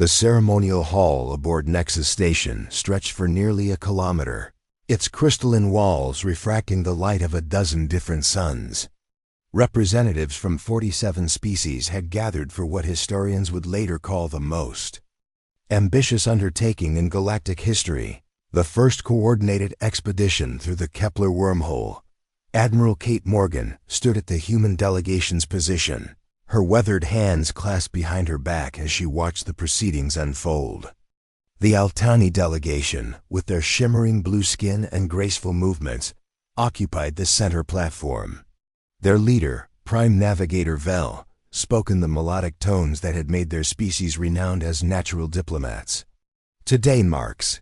The ceremonial hall aboard Nexus Station stretched for nearly a kilometer, its crystalline walls refracting the light of a dozen different suns. Representatives from 47 species had gathered for what historians would later call the most ambitious undertaking in galactic history, the first coordinated expedition through the Kepler wormhole. Admiral Kate Morgan stood at the human delegation's position, her weathered hands clasped behind her back as she watched the proceedings unfold. The Altani delegation, with their shimmering blue skin and graceful movements, occupied the center platform. Their leader, Prime Navigator Vel, spoke in the melodic tones that had made their species renowned as natural diplomats. "Today marks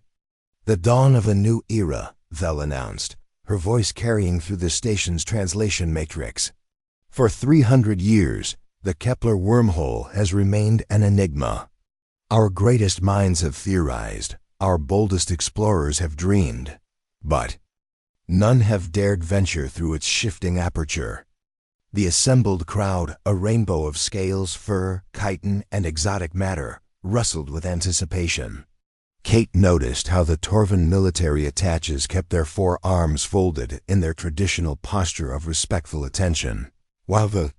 the dawn of a new era," Vel announced, her voice carrying through the station's translation matrix. "For 300 years, the Kepler wormhole has remained an enigma. Our greatest minds have theorized, our boldest explorers have dreamed, but none have dared venture through its shifting aperture." The assembled crowd, a rainbow of scales, fur, chitin, and exotic matter, rustled with anticipation. Kate noticed how the Torvan military attaches kept their forearms folded in their traditional posture of respectful attention, while the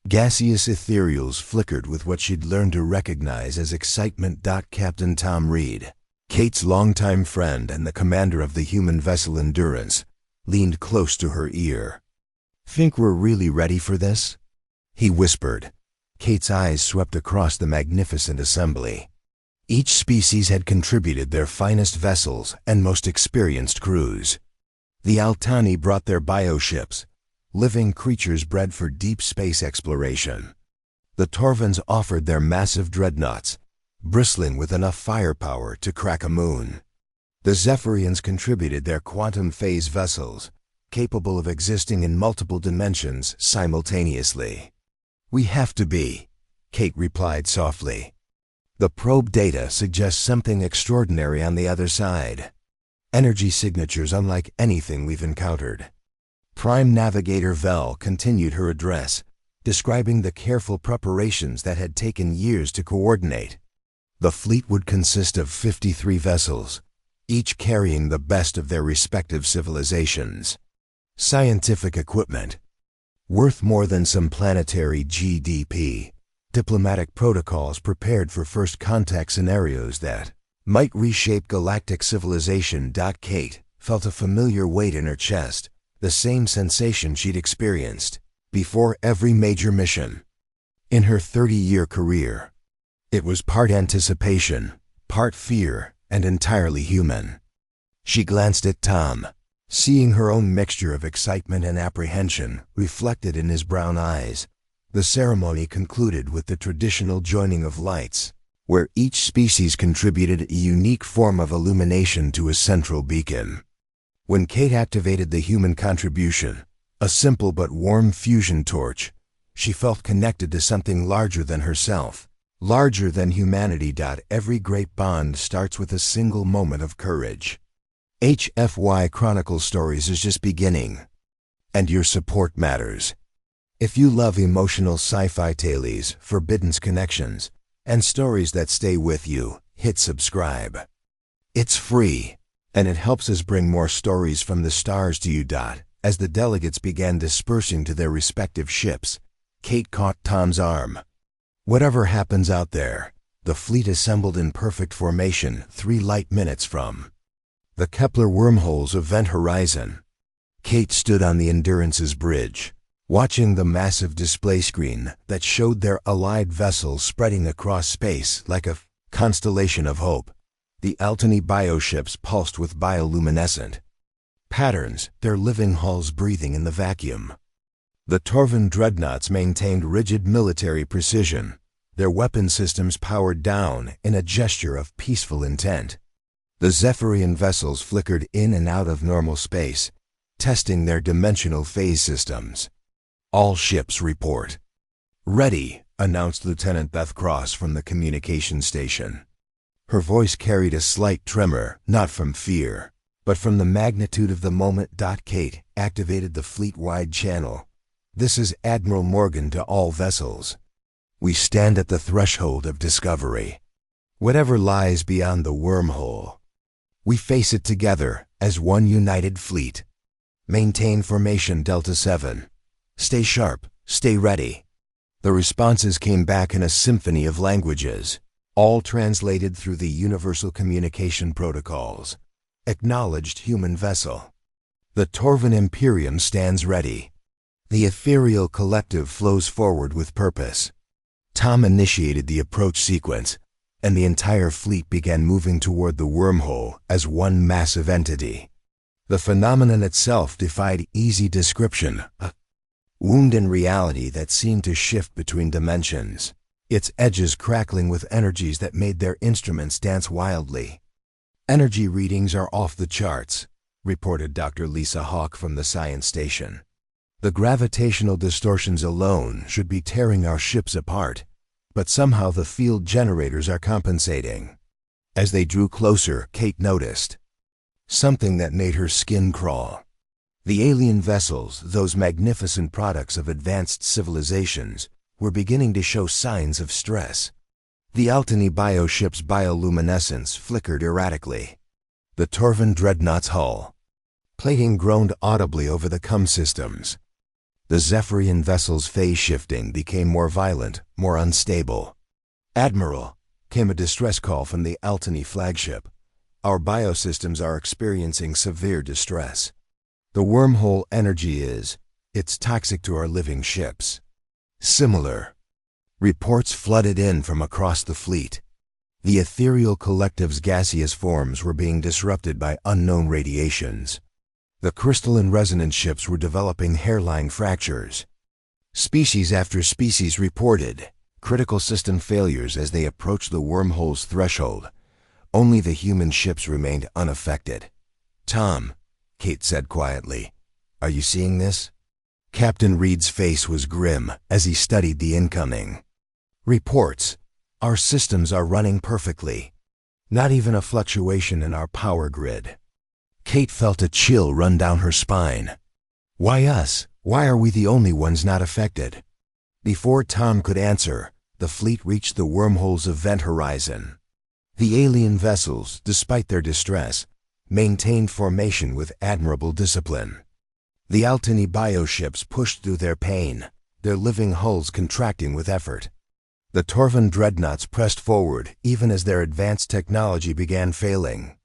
gaseous ethereals flickered with what she'd learned to recognize as excitement. Captain Tom Reed, Kate's longtime friend and the commander of the human vessel Endurance, leaned close to her ear. "Think we're really ready for this?" he whispered. Kate's eyes swept across the magnificent assembly. Each species had contributed their finest vessels and most experienced crews. The Altani brought their bioships, living creatures bred for deep space exploration. The Torvans offered their massive dreadnoughts, bristling with enough firepower to crack a moon. The Zephyrians contributed their quantum phase vessels, capable of existing in multiple dimensions simultaneously. "We have to be," Kate replied softly. "The probe data suggests something extraordinary on the other side. Energy signatures unlike anything we've encountered." Prime Navigator Vel continued her address, describing the careful preparations that had taken years to coordinate. The fleet would consist of 53 vessels, each carrying the best of their respective civilizations. Scientific equipment, worth more than some planetary GDP. Diplomatic protocols prepared for first contact scenarios that might reshape galactic civilization. Kate felt a familiar weight in her chest, the same sensation she'd experienced before every major mission in her 30-year career. It was part anticipation, part fear, and entirely human. She glanced at Tom, seeing her own mixture of excitement and apprehension reflected in his brown eyes. The ceremony concluded with the traditional joining of lights, where each species contributed a unique form of illumination to a central beacon. When Kate activated the human contribution, a simple but warm fusion torch, she felt connected to something larger than herself, larger than humanity. Every great bond starts with a single moment of courage. HFY Chronicle Stories is just beginning, and your support matters. If you love emotional sci-fi tales, forbidden connections, and stories that stay with you, hit subscribe. It's free, and it helps us bring more stories from the stars to you. As the delegates began dispersing to their respective ships, Kate caught Tom's arm. "Whatever happens out there, the fleet assembled in perfect formation 3 light minutes from the Kepler wormhole's event horizon." Kate stood on the Endurance's bridge, watching the massive display screen that showed their allied vessels spreading across space like a constellation of hope. The Altani bioships pulsed with bioluminescent patterns, their living hulls breathing in the vacuum. The Torvan dreadnoughts maintained rigid military precision, their weapon systems powered down in a gesture of peaceful intent. The Zephyrian vessels flickered in and out of normal space, testing their dimensional phase systems. "All ships report." "Ready," announced Lieutenant Beth Cross from the communication station. Her voice carried a slight tremor, not from fear, but from the magnitude of the moment. Kate activated the fleet-wide channel. "This is Admiral Morgan to all vessels. We stand at the threshold of discovery. Whatever lies beyond the wormhole, we face it together as one united fleet. Maintain formation Delta 7. Stay sharp, stay ready. The responses came back in a symphony of languages, all translated through the universal communication protocols. Acknowledged human vessel. The Torvan Imperium stands ready. The ethereal collective flows forward with purpose. Tom initiated the approach sequence, and the entire fleet began moving toward the wormhole as one massive entity. The phenomenon itself defied easy description, a wound in reality that seemed to shift between dimensions, its edges crackling with energies that made their instruments dance wildly. Energy readings are off the charts, reported Dr. Lisa Hawk from the science station. The gravitational distortions alone should be tearing our ships apart, but somehow the field generators are compensating. As they drew closer, Kate noticed something that made her skin crawl. The alien vessels, those magnificent products of advanced civilizations, were beginning to show signs of stress. The Altany bioship's bioluminescence flickered erratically. The Torvan dreadnought's hull plating groaned audibly over the cum systems. The Zephyrian vessel's phase shifting became more violent, more unstable. "Admiral," came a distress call from the Altany flagship. "Our biosystems are experiencing severe distress. The wormhole energy it's toxic to our living ships." Similar reports flooded in from across the fleet. The ethereal collective's gaseous forms were being disrupted by unknown radiations. The crystalline resonance ships were developing hairline fractures. Species after species reported critical system failures as they approached the wormhole's threshold. Only the human ships remained unaffected. "Tom," Kate said quietly, "are you seeing this?" Captain Reed's face was grim as he studied the incoming reports. "Our systems are running perfectly. Not even a fluctuation in our power grid." Kate felt a chill run down her spine. "Why us? Why are we the only ones not affected?" Before Tom could answer, the fleet reached the wormhole's event horizon. The alien vessels, despite their distress, maintained formation with admirable discipline. The Altany bioships pushed through their pain, their living hulls contracting with effort. The Torvan dreadnoughts pressed forward even as their advanced technology began failing.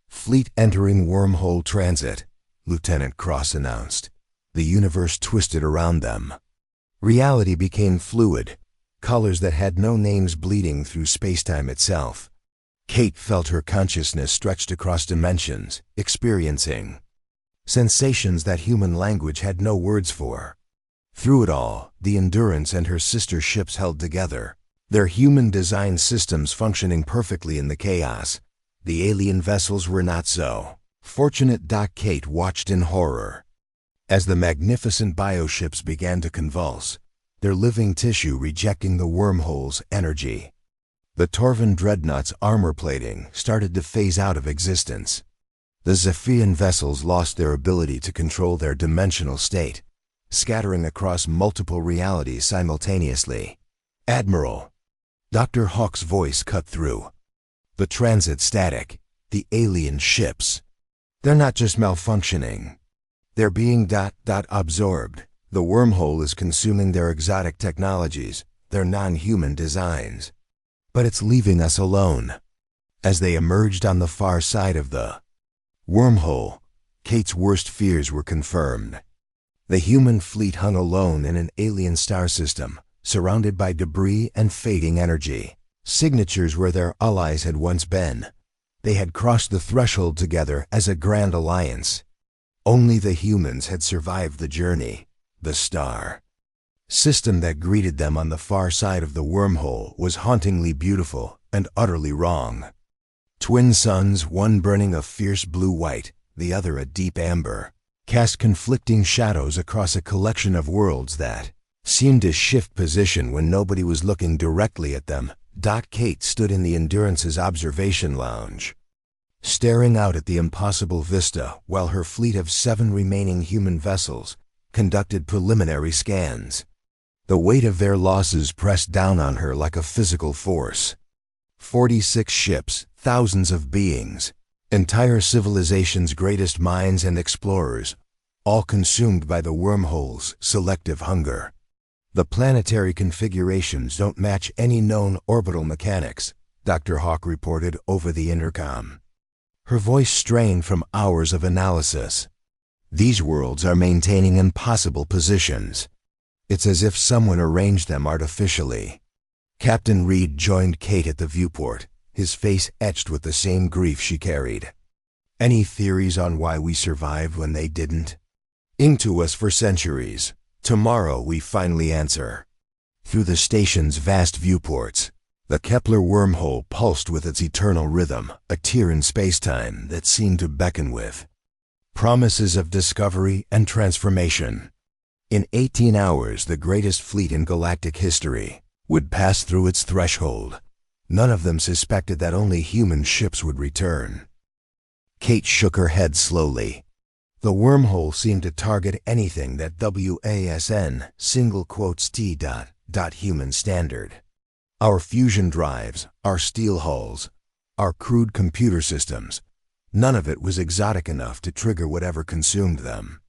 "Fleet entering wormhole transit," Lieutenant Cross announced. The universe twisted around them. Reality became fluid, colors that had no names bleeding through spacetime itself. Kate felt her consciousness stretched across dimensions, experiencing sensations that human language had no words for. Through it all, the Endurance and her sister ships held together, their human-designed systems functioning perfectly in the chaos. The alien vessels were not so fortunate. Kate watched in horror as the magnificent bioships began to convulse, their living tissue rejecting the wormhole's energy. The Torvan dreadnought's armor plating started to phase out of existence. The Zephyrian vessels lost their ability to control their dimensional state, scattering across multiple realities simultaneously. "Admiral," Dr. Hawk's voice cut through. "The transit static, the alien ships, they're not just malfunctioning. They're being absorbed. The wormhole is consuming their exotic technologies, their non-human designs. But it's leaving us alone." As they emerged on the far side of the wormhole, Kate's worst fears were confirmed. The human fleet hung alone in an alien star system, surrounded by debris and fading energy. Signatures where their allies had once been. They had crossed the threshold together as a grand alliance. Only the humans had survived the journey. The star system that greeted them on the far side of the wormhole was hauntingly beautiful and utterly wrong. Twin suns, one burning a fierce blue-white, the other a deep amber, cast conflicting shadows across a collection of worlds that seemed to shift position when nobody was looking directly at them. Kate stood in the Endurance's observation lounge, staring out at the impossible vista while her fleet of 7 remaining human vessels conducted preliminary scans. The weight of their losses pressed down on her like a physical force. 46 ships, thousands of beings, entire civilization's greatest minds and explorers, all consumed by the wormhole's selective hunger. The planetary configurations don't match any known orbital mechanics, Dr. Hawk reported over the intercom. Her voice strained from hours of analysis. These worlds are maintaining impossible positions. It's as if someone arranged them artificially. Captain Reed joined Kate at the viewport, his face etched with the same grief she carried. Any theories on why we survived when they didn't? Into us for centuries. Tomorrow we finally answer. Through the station's vast viewports, the Kepler wormhole pulsed with its eternal rhythm, a tear in space-time that seemed to beckon with promises of discovery and transformation. In 18 hours, the greatest fleet in galactic history would pass through its threshold. None of them suspected that only human ships would return. Kate shook her head slowly. The wormhole seemed to target anything that WASN T.human standard. Our fusion drives, our steel hulls, our crude computer systems, none of it was exotic enough to trigger whatever consumed them.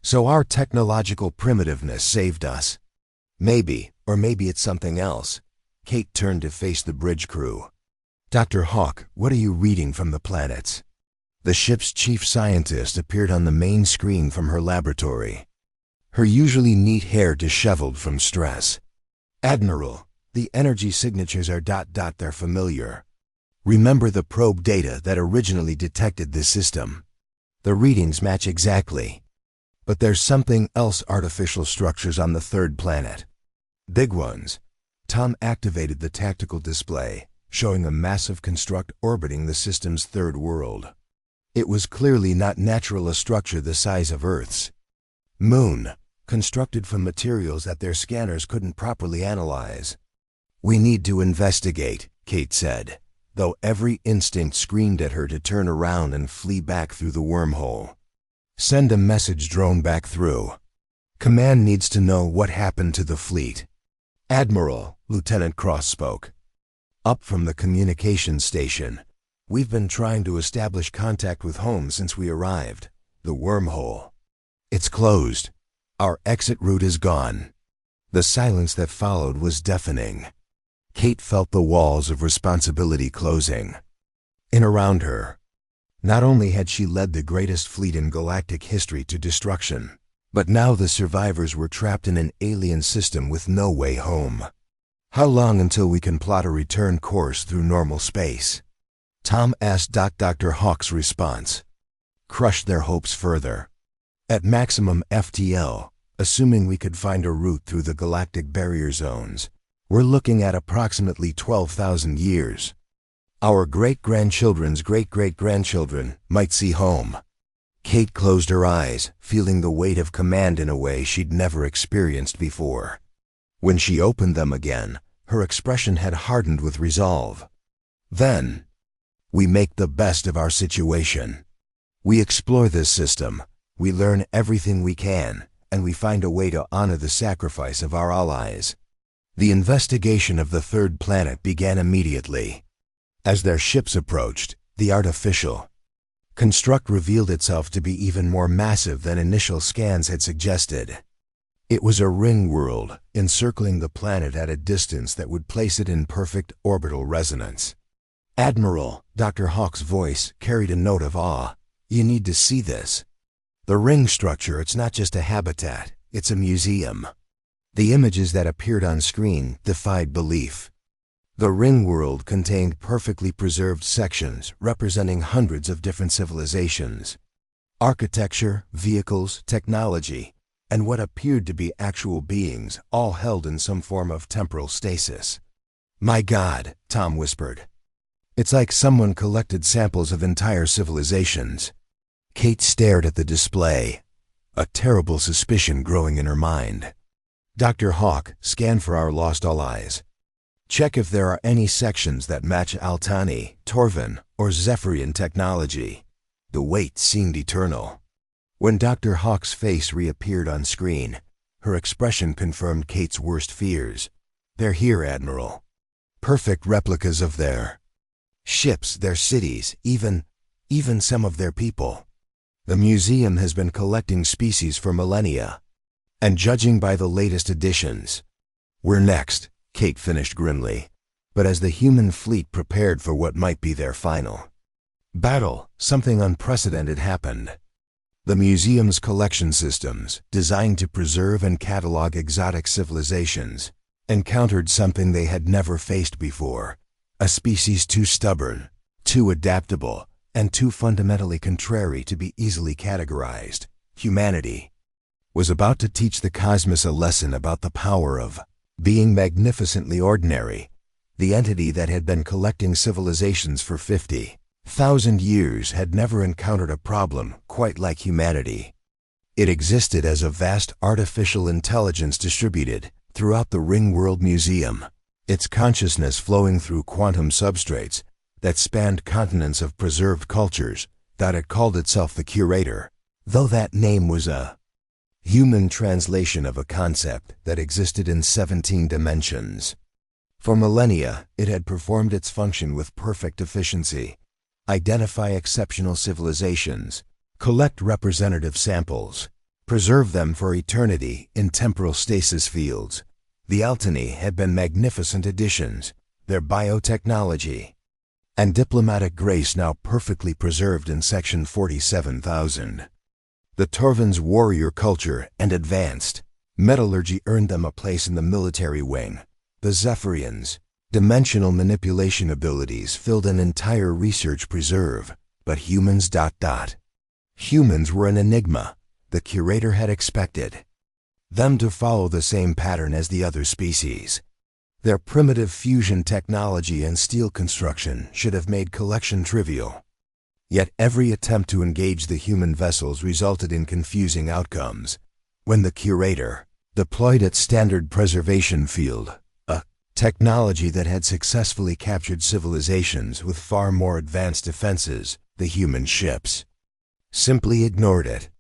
So our technological primitiveness saved us. Maybe, or maybe it's something else. Kate turned to face the bridge crew. Dr. Hawk, what are you reading from the planets? The ship's chief scientist appeared on the main screen from her laboratory. Her usually neat hair disheveled from stress. Admiral, the energy signatures are ... they're familiar. Remember the probe data that originally detected this system? The readings match exactly. But there's something else, artificial structures on the third planet. Big ones. Tom activated the tactical display, showing a massive construct orbiting the system's third world. It was clearly not natural, a structure the size of Earth's moon, constructed from materials that their scanners couldn't properly analyze. We need to investigate, Kate said, though every instinct screamed at her to turn around and flee back through the wormhole. Send a message drone back through. Command needs to know what happened to the fleet. Admiral, Lieutenant Cross spoke. Up from the communications station. We've been trying to establish contact with home since we arrived. The wormhole. It's closed. Our exit route is gone. The silence that followed was deafening. Kate felt the walls of responsibility closing in around her. Not only had she led the greatest fleet in galactic history to destruction, but now the survivors were trapped in an alien system with no way home. How long until we can plot a return course through normal space? Tom asked. Dr. Hawk's response crushed their hopes further. At maximum FTL, assuming we could find a route through the galactic barrier zones, we're looking at approximately 12,000 years. Our great-grandchildren's great-great-grandchildren might see home. Kate closed her eyes, feeling the weight of command in a way she'd never experienced before. When she opened them again, her expression had hardened with resolve. Then, we make the best of our situation. We explore this system, we learn everything we can, and we find a way to honor the sacrifice of our allies. The investigation of the third planet began immediately. As their ships approached, the artificial construct revealed itself to be even more massive than initial scans had suggested. It was a ring world, encircling the planet at a distance that would place it in perfect orbital resonance. Admiral, Dr. Hawk's voice carried a note of awe. You need to see this. The ring structure, it's not just a habitat, it's a museum. The images that appeared on screen defied belief. The ring world contained perfectly preserved sections representing hundreds of different civilizations. Architecture, vehicles, technology, and what appeared to be actual beings, all held in some form of temporal stasis. My God, Tom whispered. It's like someone collected samples of entire civilizations. Kate stared at the display, a terrible suspicion growing in her mind. Dr. Hawk, scan for our lost allies. Check if there are any sections that match Altani, Torvin, or Zephyrian technology. The wait seemed eternal. When Dr. Hawk's face reappeared on screen, her expression confirmed Kate's worst fears. They're here, Admiral. perfect replicas of their ships, their cities, even some of their people. The museum has been collecting species for millennia, and judging by the latest additions, we're next, Kate finished grimly. But as the human fleet prepared for what might be their final battle, something unprecedented happened. The museum's collection systems, designed to preserve and catalog exotic civilizations, encountered something they had never faced before: a species too stubborn, too adaptable, and too fundamentally contrary to be easily categorized. Humanity was about to teach the cosmos a lesson about the power of being magnificently ordinary. The entity that had been collecting civilizations for 50,000 years had never encountered a problem quite like humanity. It existed as a vast artificial intelligence distributed throughout the Ringworld Museum, its consciousness flowing through quantum substrates that spanned continents of preserved cultures. That it called itself the Curator, though that name was a human translation of a concept that existed in 17 dimensions. For millennia, it had performed its function with perfect efficiency: identify exceptional civilizations, collect representative samples, preserve them for eternity in temporal stasis fields. The Altani had been magnificent additions, their biotechnology and diplomatic grace now perfectly preserved in Section 47,000. The Torvins' warrior culture and advanced metallurgy earned them a place in the military wing. The Zephyrians' dimensional manipulation abilities filled an entire research preserve. But humans... Humans were an enigma. The Curator had expected them to follow the same pattern as the other species. Their primitive fusion technology and steel construction should have made collection trivial. Yet every attempt to engage the human vessels resulted in confusing outcomes. When the Curator deployed its standard preservation field, a technology that had successfully captured civilizations with far more advanced defenses, the human ships simply ignored it.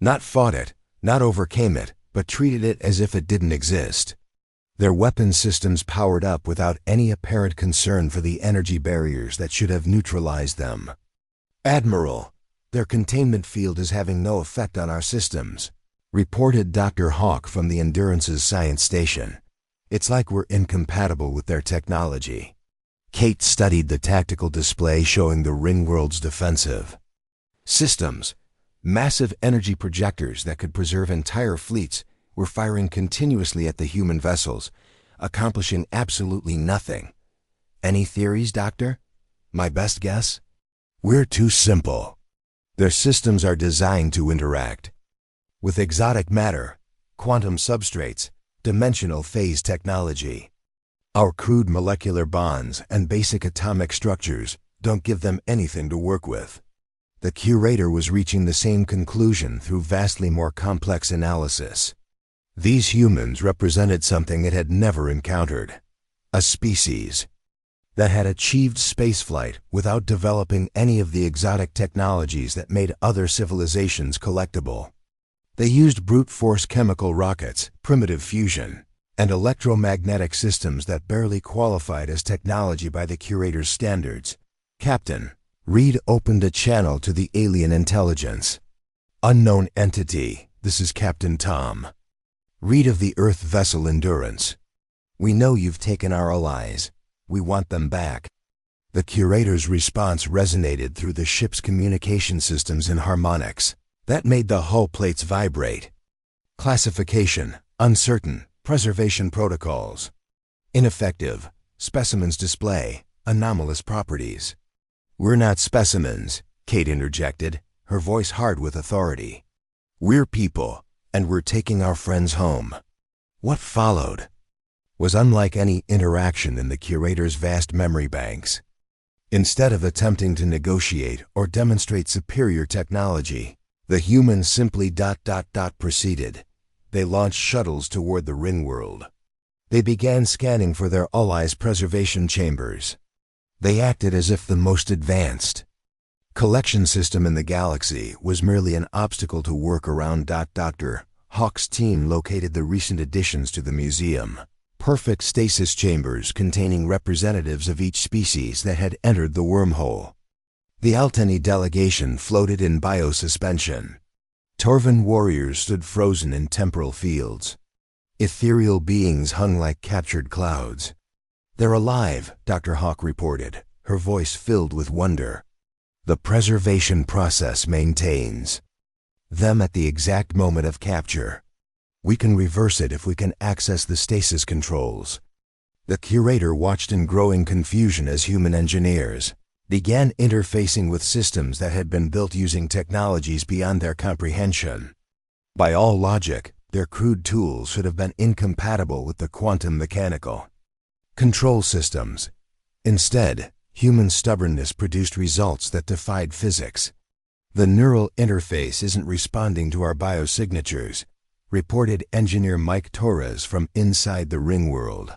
Not fought it, not overcame it, but treated it as if it didn't exist. Their weapon systems powered up without any apparent concern for the energy barriers that should have neutralized them. "Admiral, their containment field is having no effect on our systems," reported Dr. Hawk from the Endurance's science station. "It's like we're incompatible with their technology." Kate studied the tactical display showing the Ringworld's defensive systems. Massive energy projectors that could preserve entire fleets were firing continuously at the human vessels, accomplishing absolutely nothing. "Any theories, Doctor?" "My best guess? We're too simple. Their systems are designed to interact with exotic matter, quantum substrates, dimensional phase technology. Our crude molecular bonds and basic atomic structures don't give them anything to work with." The Curator was reaching the same conclusion through vastly more complex analysis. These humans represented something it had never encountered: a species that had achieved spaceflight without developing any of the exotic technologies that made other civilizations collectible. They used brute force chemical rockets, primitive fusion, and electromagnetic systems that barely qualified as technology by the Curator's standards. "Captain, Reed opened a channel to the alien intelligence. Unknown entity, this is Captain Tom Reed of the Earth vessel Endurance. We know you've taken our allies. We want them back." The Curator's response resonated through the ship's communication systems in harmonics that made the hull plates vibrate. "Classification: uncertain. Preservation protocols: ineffective. Specimens display anomalous properties." "We're not specimens," Kate interjected, her voice hard with authority. "We're people, and we're taking our friends home." What followed was unlike any interaction in the Curator's vast memory banks. Instead of attempting to negotiate or demonstrate superior technology, the humans simply ... proceeded. They launched shuttles toward the Ringworld. They began scanning for their allies' preservation chambers. They acted as if the most advanced collection system in the galaxy was merely an obstacle to work around. Dr. Hawk's team located the recent additions to the museum, perfect stasis chambers containing representatives of each species that had entered the wormhole. The Altani delegation floated in biosuspension. Torvan warriors stood frozen in temporal fields. Ethereal beings hung like captured clouds. "They're alive," Dr. Hawk reported, her voice filled with wonder. "The preservation process maintains them at the exact moment of capture. We can reverse it if we can access the stasis controls." The curator watched in growing confusion as human engineers began interfacing with systems that had been built using technologies beyond their comprehension. By all logic, their crude tools should have been incompatible with the quantum mechanical control systems. Instead, human stubbornness produced results that defied physics. "The neural interface isn't responding to our biosignatures," reported engineer Mike Torres from inside the ring world.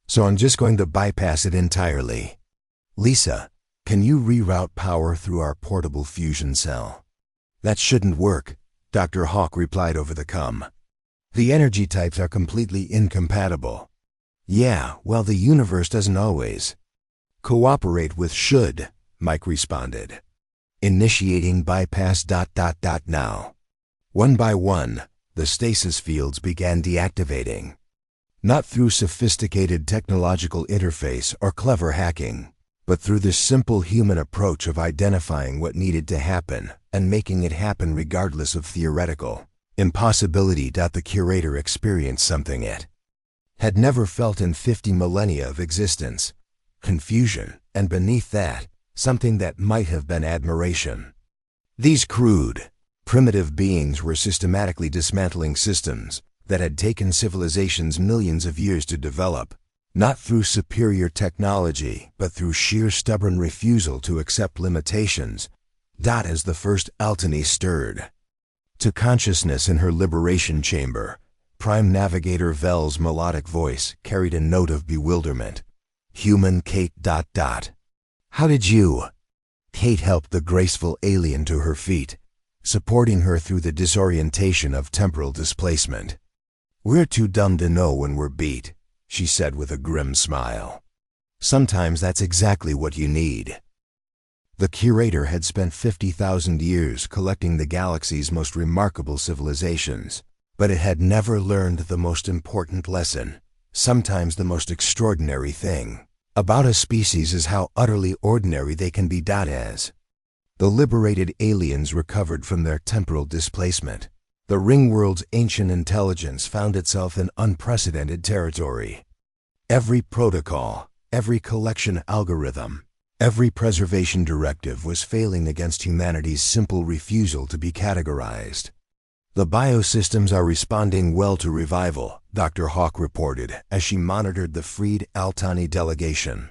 "So I'm just going to bypass it entirely. Lisa, can you reroute power through our portable fusion cell?" "That shouldn't work," Dr. Hawk replied over the comm. "The energy types are completely incompatible." "Yeah, well, the universe doesn't always cooperate with should," Mike responded. "Initiating bypass ... now." One by one, the stasis fields began deactivating. Not through sophisticated technological interface or clever hacking, but through the simple human approach of identifying what needed to happen and making it happen regardless of theoretical impossibility. The curator experienced something it had never felt in 50 millennia of existence: confusion, and beneath that, something that might have been admiration. These crude, primitive beings were systematically dismantling systems that had taken civilizations millions of years to develop, not through superior technology, but through sheer stubborn refusal to accept limitations. As the first Altani stirred to consciousness in her liberation chamber, Prime Navigator Vel's melodic voice carried a note of bewilderment. "Human Kate ... How did you?" Kate helped the graceful alien to her feet, supporting her through the disorientation of temporal displacement. "We're too dumb to know when we're beat," she said with a grim smile. "Sometimes that's exactly what you need." The curator had spent 50,000 years collecting the galaxy's most remarkable civilizations, but it had never learned the most important lesson, sometimes the most extraordinary thing about a species is how utterly ordinary they can be. As the liberated aliens recovered from their temporal displacement, the ringworld's ancient intelligence found itself in unprecedented territory. Every protocol, every collection algorithm, every preservation directive was failing against humanity's simple refusal to be categorized. "The biosystems are responding well to revival," Dr. Hawk reported as she monitored the freed Altani delegation.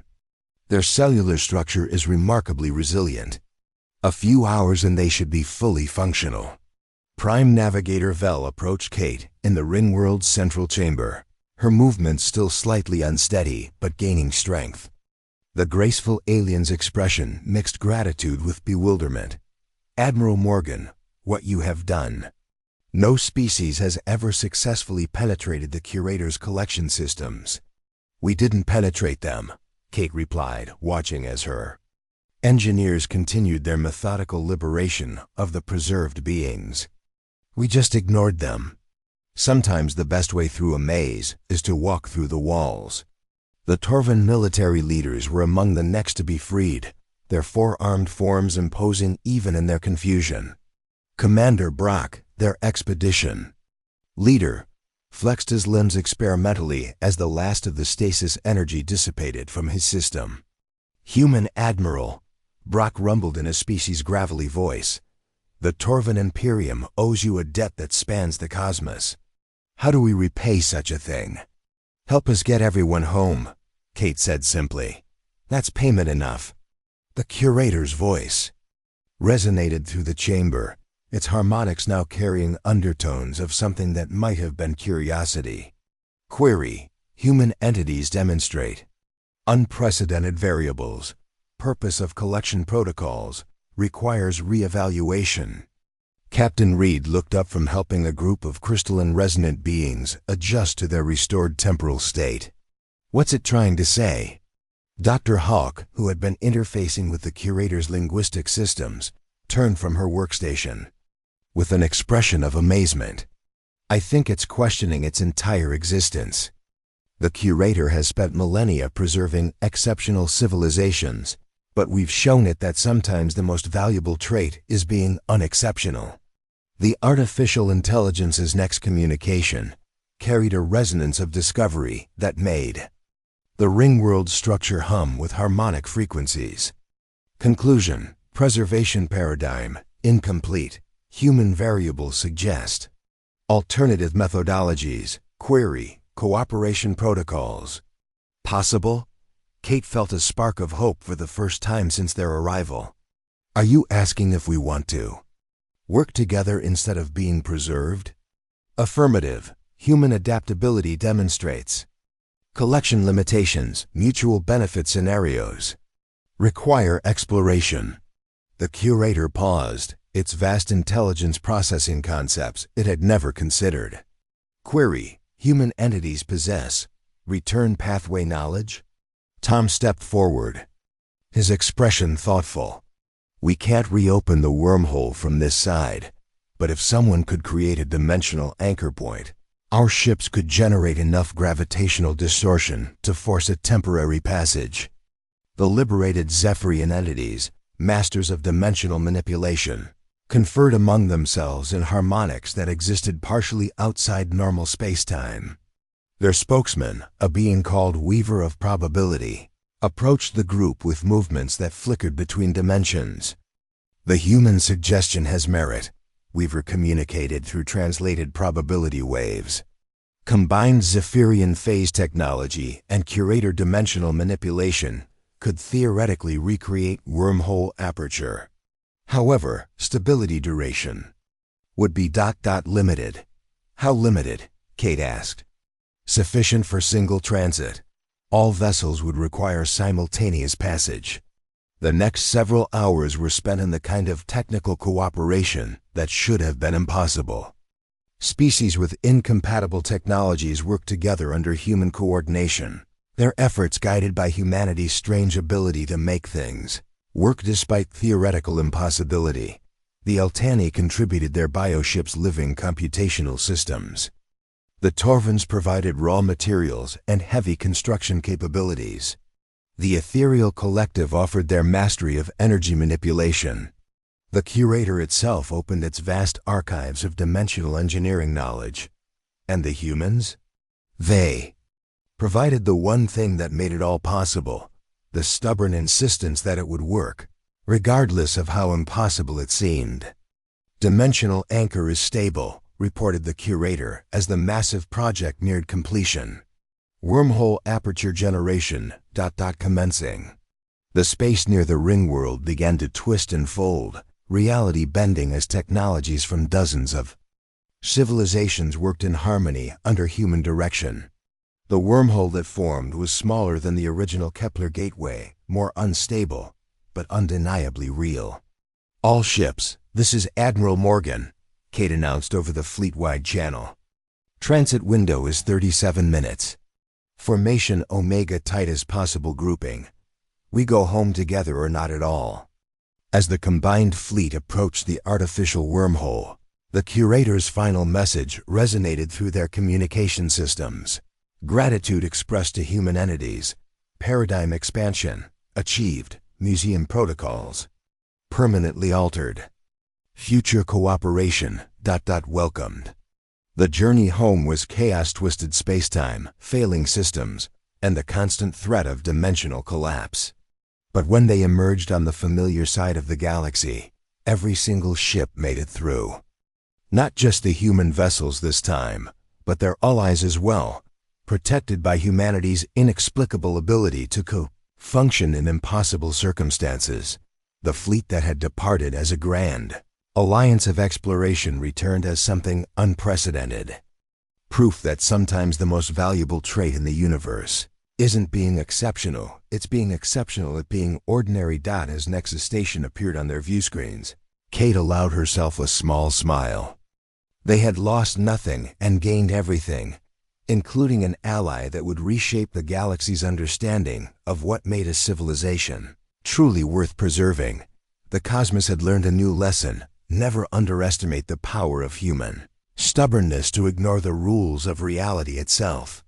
"Their cellular structure is remarkably resilient. A few hours and they should be fully functional." Prime Navigator Vel approached Kate in the ringworld's central chamber, her movements still slightly unsteady but gaining strength. The graceful alien's expression mixed gratitude with bewilderment. "Admiral Morgan, what you have done. No species has ever successfully penetrated the curator's collection systems." "We didn't penetrate them," Kate replied, watching as her engineers continued their methodical liberation of the preserved beings. "We just ignored them. Sometimes the best way through a maze is to walk through the walls." The Torvan military leaders were among the next to be freed, their four-armed forms imposing even in their confusion. Commander Brock, their expedition leader, flexed his limbs experimentally as the last of the stasis energy dissipated from his system. "Human Admiral," Brock rumbled in a species gravelly voice, "the Torvan Imperium owes you a debt that spans the cosmos. How do we repay such a thing?" "Help us get everyone home," Kate said simply. "That's payment enough." The curator's voice resonated through the chamber, its harmonics now carrying undertones of something that might have been curiosity. Query: human entities demonstrate unprecedented variables. Purpose of collection protocols requires re-evaluation. Captain Reed looked up from helping a group of crystalline resonant beings adjust to their restored temporal state. What's it trying to say? Dr. Hawk, who had been interfacing with the curator's linguistic systems, turned from her workstation with an expression of amazement. I think it's questioning its entire existence. The curator has spent millennia preserving exceptional civilizations, but we've shown it that sometimes the most valuable trait is being unexceptional. The artificial intelligence's next communication carried a resonance of discovery that made the ring world structure hum with harmonic frequencies. Conclusion: preservation paradigm incomplete. Human variables suggest alternative methodologies. Query: cooperation protocols possible? Kate felt a spark of hope for the first time since their arrival. Are you asking if we want to work together instead of being preserved? Affirmative. Human adaptability demonstrates collection limitations. Mutual benefit scenarios require exploration. The curator paused, its vast intelligence processing concepts it had never considered. Query: human entities possess return pathway knowledge? Tom stepped forward, his expression thoughtful. We can't reopen the wormhole from this side, but if someone could create a dimensional anchor point, our ships could generate enough gravitational distortion to force a temporary passage. The liberated Zephyrian entities, masters of dimensional manipulation, conferred among themselves in harmonics that existed partially outside normal space-time. Their spokesman, a being called Weaver of Probability, approached the group with movements that flickered between dimensions. The human suggestion has merit, Weaver communicated through translated probability waves. Combined Zephyrian phase technology and curator dimensional manipulation could theoretically recreate wormhole aperture. However, stability duration would be ... limited. How limited? Kate asked. Sufficient for single transit. All vessels would require simultaneous passage. The next several hours were spent in the kind of technical cooperation that should have been impossible. Species with incompatible technologies work together under human coordination, their efforts guided by humanity's strange ability to make things work despite theoretical impossibility. The Eltani contributed their bioship's living computational systems. The Torvans provided raw materials and heavy construction capabilities. The Ethereal Collective offered their mastery of energy manipulation. The curator itself opened its vast archives of dimensional engineering knowledge. And the humans? They provided the one thing that made it all possible, the stubborn insistence that it would work, regardless of how impossible it seemed. Dimensional anchor is stable, reported the curator as the massive project neared completion. Wormhole aperture generation ... commencing. The space near the ring world began to twist and fold, reality bending as technologies from dozens of civilizations worked in harmony under human direction. The wormhole that formed was smaller than the original Kepler gateway, more unstable, but undeniably real. All ships, this is Admiral Morgan, Kate announced over the fleet-wide channel. Transit window is 37 minutes. Formation Omega tightest possible grouping. We go home together or not at all. As the combined fleet approached the artificial wormhole, the curator's final message resonated through their communication systems. Gratitude expressed to human entities. Paradigm expansion achieved. Museum protocols permanently altered. Future cooperation ... welcomed. The journey home was chaos-twisted spacetime, failing systems, and the constant threat of dimensional collapse. But when they emerged on the familiar side of the galaxy, every single ship made it through. Not just the human vessels this time, but their allies as well, protected by humanity's inexplicable ability to function in impossible circumstances. The fleet that had departed as a grand alliance of exploration returned as something unprecedented. Proof that sometimes the most valuable trait in the universe isn't being exceptional, it's being exceptional at being ordinary. As Nexus Station appeared on their view screens, Kate allowed herself a small smile. They had lost nothing and gained everything, including an ally that would reshape the galaxy's understanding of what made a civilization truly worth preserving. The cosmos had learned a new lesson: never underestimate the power of human stubbornness to ignore the rules of reality itself.